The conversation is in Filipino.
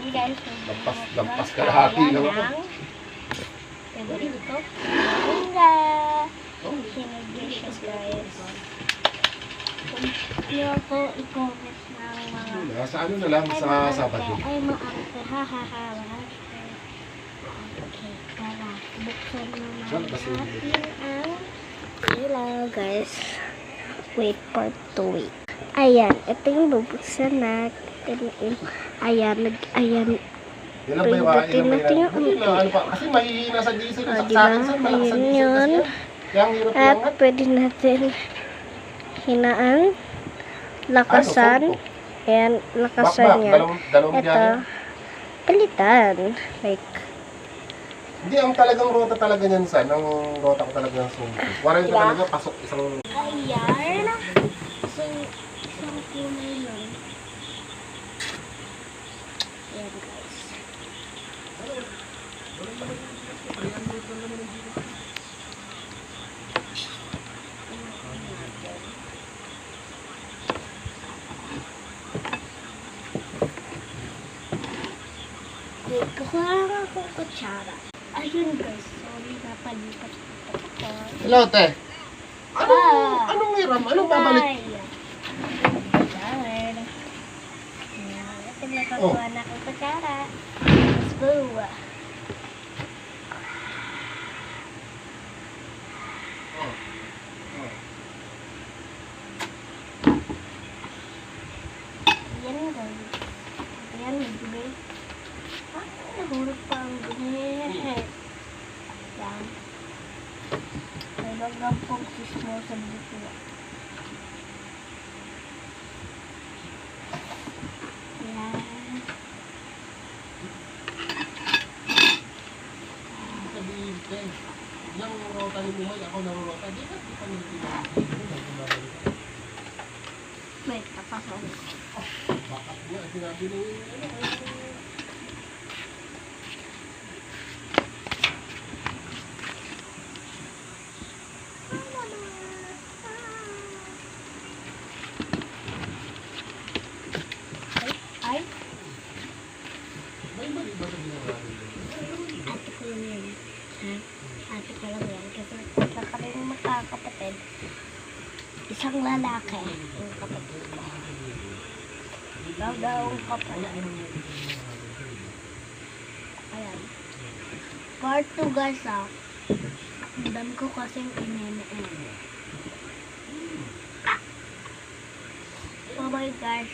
Guys, Lampas kalahati lang ako. Favorite ko. Mangga. Sinuggestions guys. Kung nyo ako i-comment ng mga... Sa ano na lang, sa Sabado. Ay, maarte. Ha, ha, ha. Okay, tara. Buksan naman natin ang ilaw, guys. Wait for 2 weeks. Ayan, ito yung bubuksan natin. Ayan. Ilan ba yung Pindutin natin yung ano pa? Kasi mahihina sa diesel. Sa diba? akin, saan malakas ang Ayun diesel yun. kasi. Kaya ang hirap At yung pwede natin hinaan, lakasan. Ayan, lakasan niya. Dalawang Ito, biyahe. palitan. Like, Hindi, ang talagang rota talaga niyan sa. Ang rota ko talaga ng sumo. Wala yung talaga, pasok isang... ayan. So, isang kulay lang. Ayan, guys. Wait, kukuha lang akong kutsara. Ayun, guys. Sorry, napalipat ko. Hello, te. Ah. Anong hiram? Anong babalik? Ito nakakuha na akong kutsara. Let's go. Ayan, guys. Ayan, nagbigay. Nahulog pa ang dumi. Ayan. May bagam pong sismo sa buko. Ayan. Sabihin, te. Yung rota ni Buhay, ako narurota. Di ba? Di pa nilitipan. Wait, tapasok. Bakit nga, sinabi ni... Ay, May mali ba sa ginagawa nila? ate ko lang yan. Ha? Ate ko lang yan. Kasi tatlo kami magkakapatid. Isang lalaki. Yung kapatid ko. Gagawang kapatid. Ayan. Part 2 guys ah. Ang dami ko kasing inene-ene. Bye bye guys.